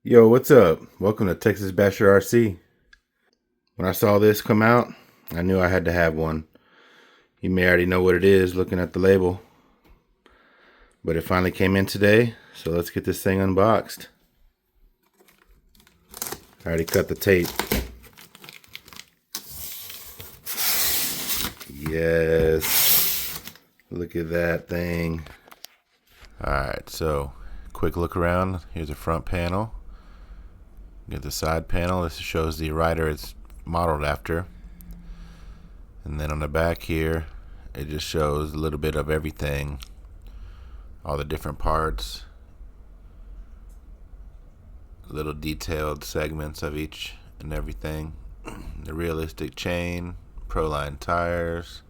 Yo, what's up? Welcome to Texas Basher RC. When I saw this come out, I knew I had to have one. You may already know what it is looking at the label, but it finally came in today, so let's get this thing unboxed. I already cut the tape. Yes, look at that thing. Alright, so quick look around. Here's the front panel. Get the side panel. This shows the rider it's modeled after. And then on the back here, it just shows a little bit of everything. All the different parts. Little detailed segments of each and everything. The realistic chain, Proline tires.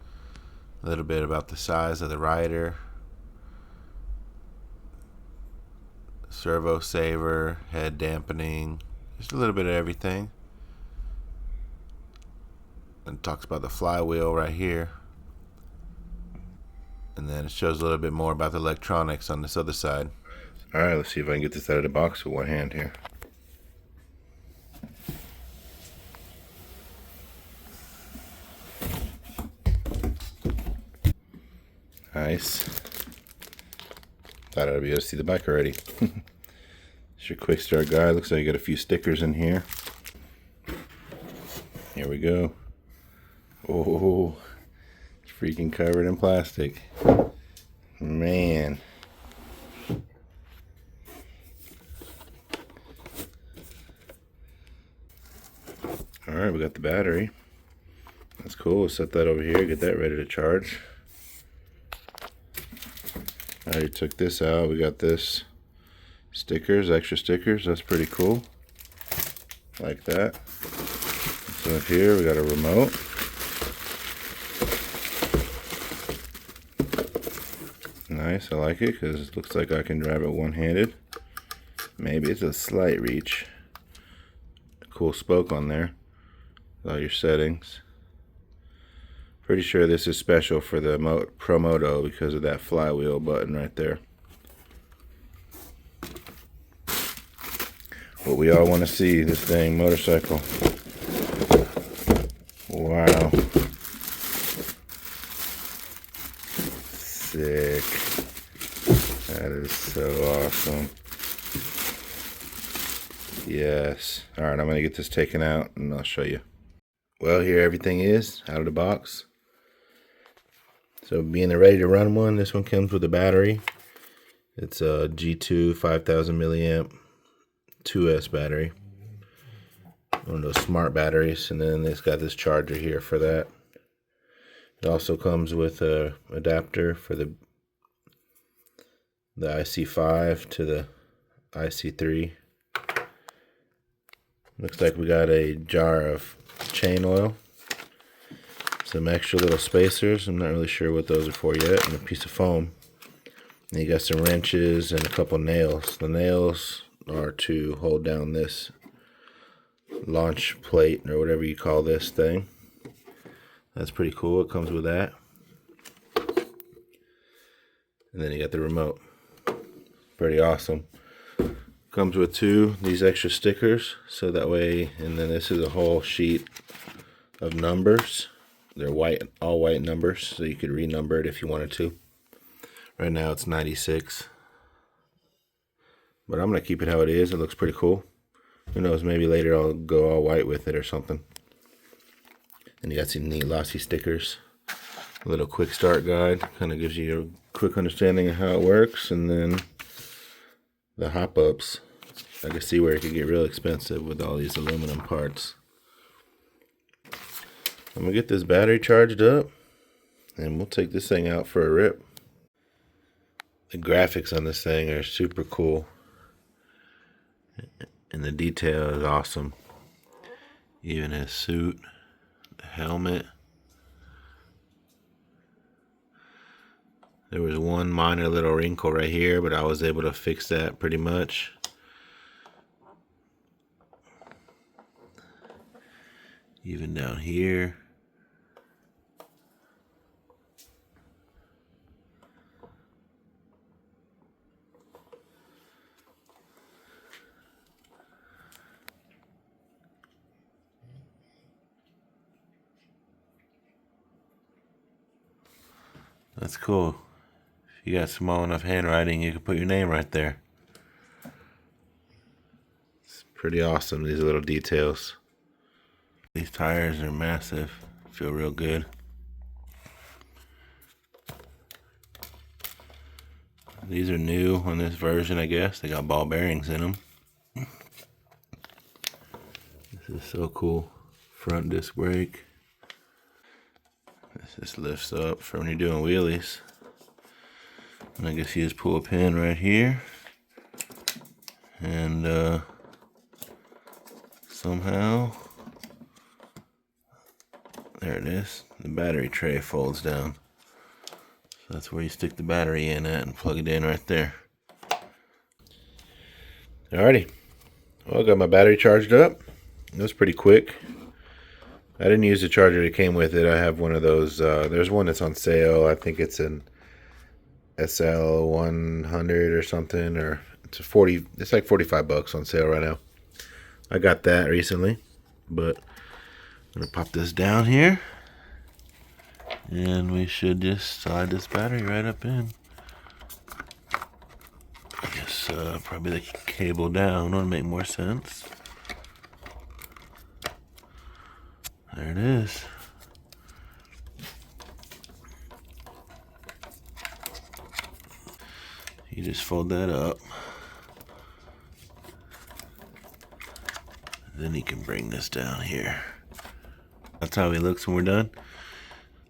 A little bit about the size of the rider. Servo saver, head dampening. Just a little bit of everything. And it talks about the flywheel right here. And then it shows a little bit more about the electronics on this other side. Alright, let's see if I can get this out of the box with one hand here. Nice. Thought I'd be able to see the bike already. It's your quick start guide. Looks like you got a few stickers in here. Here we go. Oh, it's freaking covered in plastic. Man. Alright, we got the battery. That's cool. We'll set that over here, get that ready to charge. I already took this out. We got this stickers, extra stickers. That's pretty cool. Like that. So up here we got a remote. Nice, I like it because it looks like I can drive it one-handed. Maybe it's a slight reach. Cool spoke on there. All your settings. Pretty sure this is special for the ProMoto because of that flywheel button right there. What we all want to see, this dang motorcycle. Wow. Sick. That is so awesome. Yes. Alright, I'm going to get this taken out and I'll show you. Well, here everything is out of the box. So being the ready to run one, this one comes with a battery. It's a G2 5000 milliamp 2S battery. One of those smart batteries, and then it's got this charger here for that. It also comes with a adapter for the IC5 to the IC3. Looks like we got a jar of chain oil. Some extra little spacers. I'm not really sure what those are for yet. And a piece of foam. And you got some wrenches and a couple nails. The nails are to hold down this launch plate or whatever you call this thing. That's pretty cool. It comes with that. And then you got the remote. Pretty awesome. Comes with these extra stickers, so that way, and then this is a whole sheet of numbers. They're white, all white numbers, so you could renumber it if you wanted to. Right now it's 96. But I'm going to keep it how it is. It looks pretty cool. Who knows, maybe later I'll go all white with it or something. And you got some neat Losi stickers. A little quick start guide. Kind of gives you a quick understanding of how it works. And then the hop-ups. I can see where it could get real expensive with all these aluminum parts. I'm going to get this battery charged up. And we'll take this thing out for a rip. The graphics on this thing are super cool. And the detail is awesome. Even his suit, the helmet. There was one minor little wrinkle right here, but I was able to fix that pretty much. Even down here. That's cool. If you got small enough handwriting, you can put your name right there. It's pretty awesome, these little details. These tires are massive. Feel real good. These are new on this version, I guess. They got ball bearings in them. This is so cool. Front disc brake. This just lifts up for when you're doing wheelies. And I guess you just pull a pin right here. And somehow, there it is. The battery tray folds down. So that's where you stick the battery in at and plug it in right there. Alrighty. Well, I got my battery charged up. It was pretty quick. I didn't use the charger that came with it. I have one of those. There's one that's on sale. I think it's an SL100 or something, or it's it's like 45 bucks on sale right now. I got that recently, but I'm gonna pop this down here, and we should just slide this battery right up in. I guess probably the cable down would make more sense. There it is. You just fold that up. Then you can bring this down here. That's how he looks when we're done.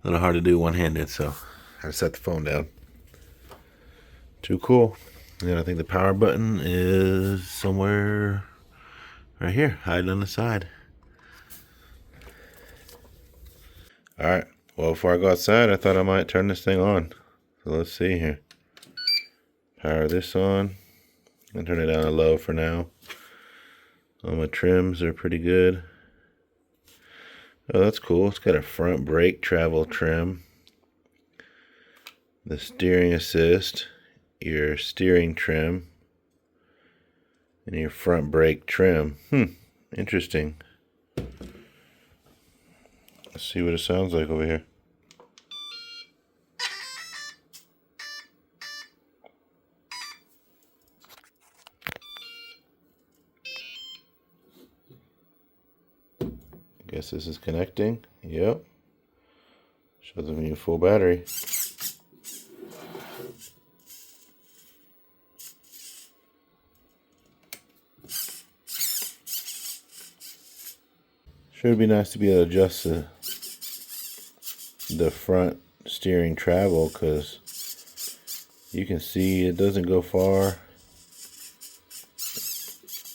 A little hard to do one-handed, so I set the phone down. Too cool. And I think the power button is somewhere right here, hiding on the side. Alright, well, before I go outside, I thought I might turn this thing on. So let's see here. Power this on. I'm gonna turn it down to low for now. All my trims are pretty good. Oh, that's cool. It's got a front brake travel trim. The steering assist, your steering trim, and your front brake trim. Interesting. Let's see what it sounds like over here. Guess this is connecting. Yep. Shows me a full battery. Sure would be nice to be able to adjust the front steering travel, because you can see it doesn't go far.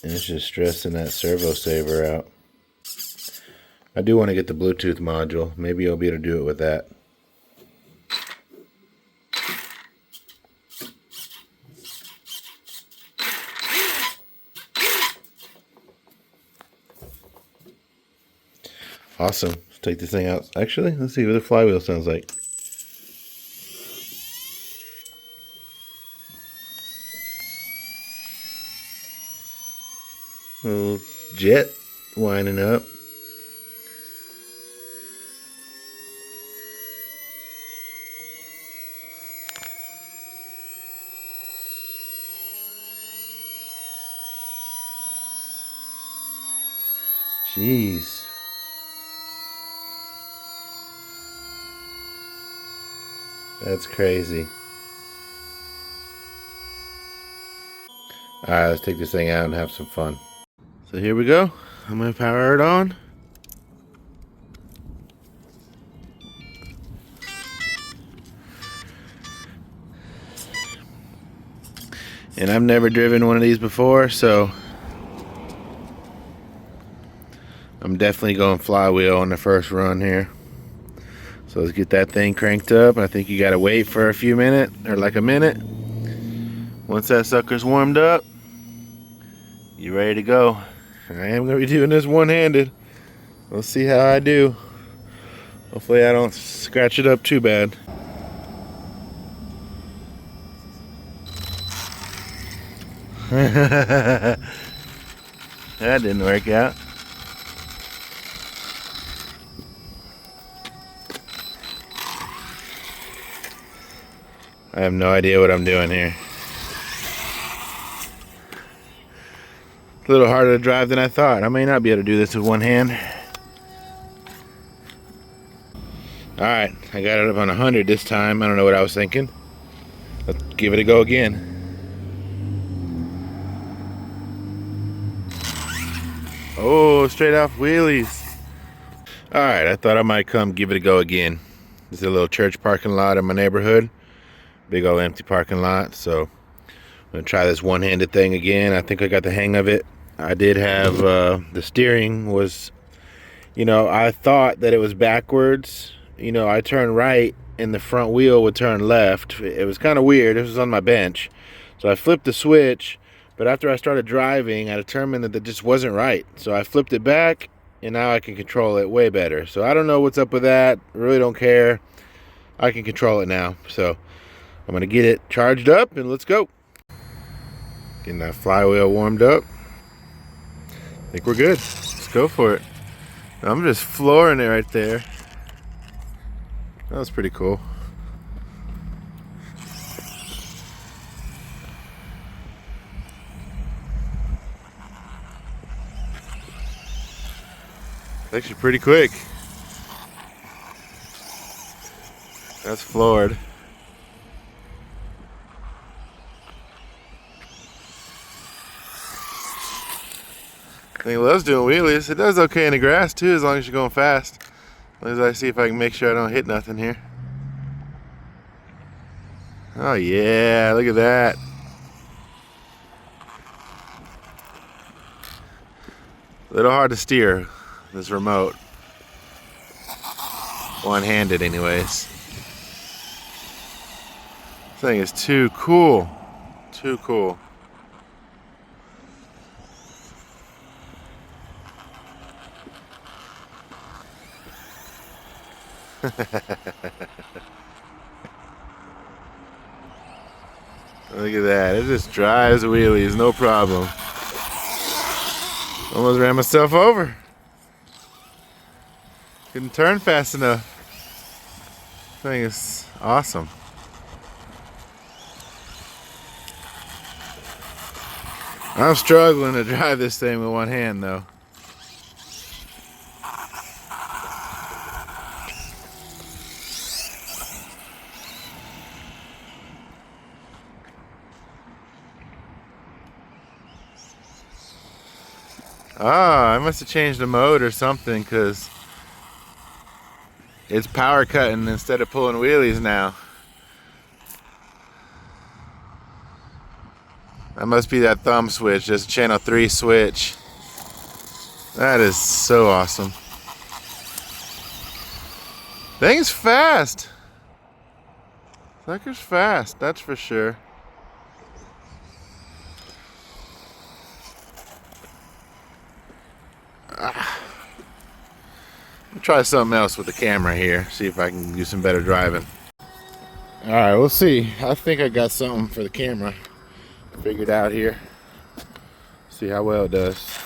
And it's just stressing that servo saver out. I do want to get the Bluetooth module. Maybe I'll be able to do it with that. Awesome. Let's take this thing out. Actually, let's see what the flywheel sounds like. A little jet winding up. Jeez. That's crazy. Alright, let's take this thing out and have some fun. So here we go. I'm going to power it on. And I've never driven one of these before, so I'm definitely going flywheel on the first run here. So let's get that thing cranked up. I think you gotta wait for a few minutes, or like a minute. Once that sucker's warmed up, you're ready to go. I am gonna be doing this one-handed. Let's see how I do. Hopefully I don't scratch it up too bad. That didn't work out. I have no idea what I'm doing here. It's a little harder to drive than I thought. I may not be able to do this with one hand. Alright, I got it up on 100 this time. I don't know what I was thinking. Let's give it a go again. Oh, straight off wheelies. Alright, I thought I might come give it a go again. This is a little church parking lot in my neighborhood. Big old empty parking lot. So I'm gonna try this one-handed thing again. I think I got the hang of it. I did have the steering was, you know, I thought that it was backwards. You know, I turned right and the front wheel would turn left. It was kind of weird. This was on my bench. So I flipped the switch, but after I started driving, I determined that just wasn't right. So I flipped it back, and now I can control it way better. So I don't know what's up with that. Really don't care. I can control it now. So I'm gonna get it charged up and let's go. Getting that flywheel warmed up. I think we're good. Let's go for it. I'm just flooring it right there. That was pretty cool. It's actually pretty quick. That's floored. I think loves doing wheelies. It does okay in the grass too, as long as you're going fast. As long as I see if I can make sure I don't hit nothing here. Oh yeah, look at that. A little hard to steer this remote. One-handed anyways. This thing is too cool. Too cool. Look at that. It just drives wheelies, no problem. Almost ran myself over. Couldn't turn fast enough. This thing is awesome. I'm struggling to drive this thing with one hand though. Ah, I must have changed the mode or something, because it's power cutting instead of pulling wheelies now. That must be that thumb switch, just channel 3 switch. That is so awesome. Thing's fast. Sucker's fast, that's for sure. Try something else with the camera here, see if I can do some better driving. Alright, we'll see. I think I got something for the camera figured out here. See how well it does.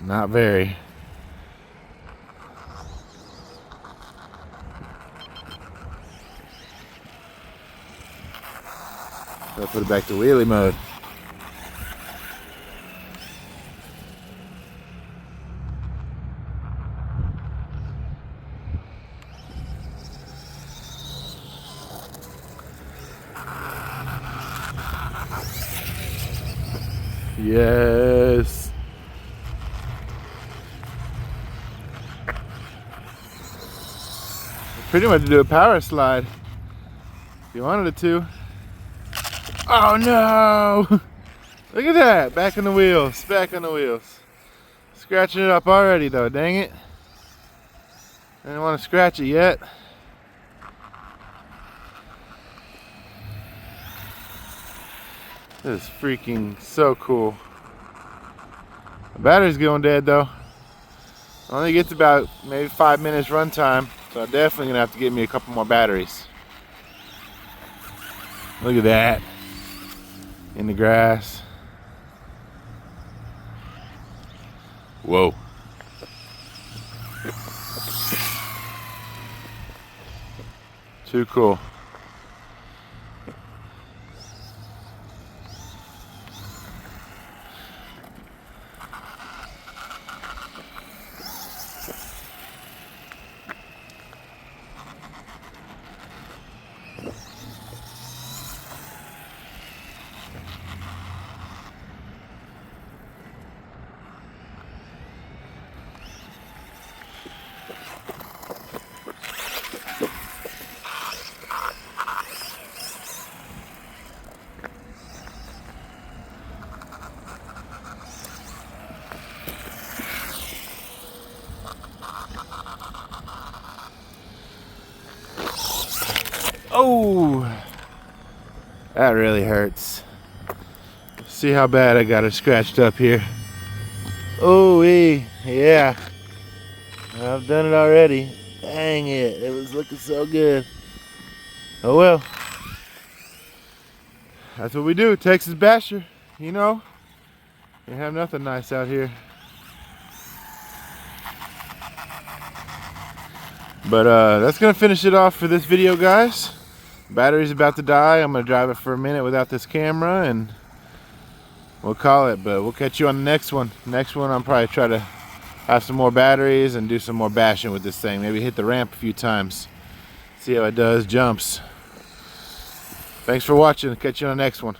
Not very. I'll put it back to wheelie mode. Yes. Pretty much do a power slide if you wanted it to. Oh no! Look at that, back on the wheels, back on the wheels. Scratching it up already though, dang it. I didn't want to scratch it yet. This is freaking so cool. The battery's going dead though. Only gets about maybe 5 minutes run time, so I'm definitely gonna have to get me a couple more batteries. Look at that. In the grass. Whoa. Too cool. Oh, that really hurts. See how bad I got it scratched up here. Oh, yeah. I've done it already. Dang it, it was looking so good. Oh well. That's what we do, Texas Basher. You know, you have nothing nice out here. But that's gonna finish it off for this video, guys. Battery's about to die. I'm gonna drive it for a minute without this camera and we'll call it, but we'll catch you on the next one. Next one, I'll probably try to have some more batteries and do some more bashing with this thing. Maybe hit the ramp a few times. See how it does, jumps. Thanks for watching. Catch you on the next one.